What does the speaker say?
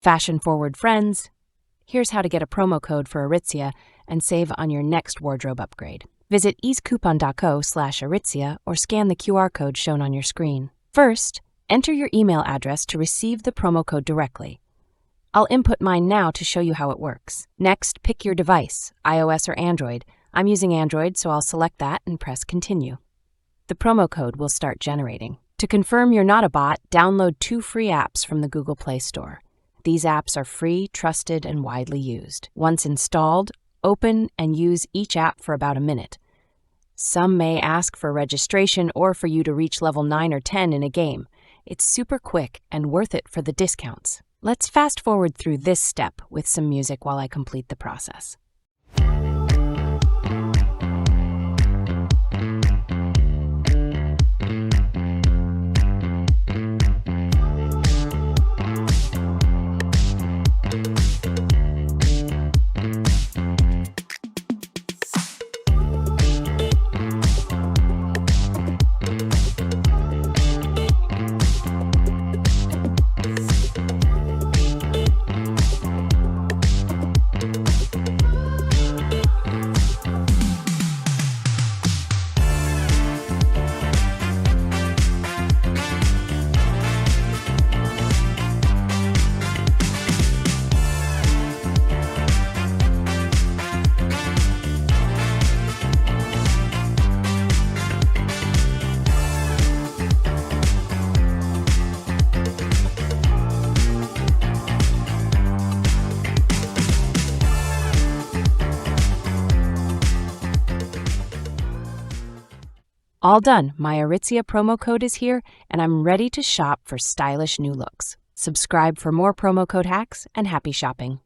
Fashion-forward friends, here's how to get a promo code for Aritzia and save on your next wardrobe upgrade. Visit easecoupon.co/Aritzia or scan the QR code shown on your screen. First, enter your email address to receive the promo code directly. I'll input mine now to show you how it works. Next, pick your device, iOS or Android. I'm using Android, so I'll select that and press Continue. The promo code will start generating. To confirm you're not a bot, download 2 free apps from the Google Play Store. These apps are free, trusted, and widely used. Once installed, open and use each app for about a minute. Some may ask for registration or for you to reach level 9 or 10 in a game. It's super quick and worth it for the discounts. Let's fast forward through this step with some music while I complete the process. All done. My Aritzia promo code is here, and I'm ready to shop for stylish new looks. Subscribe for more promo code hacks, and happy shopping.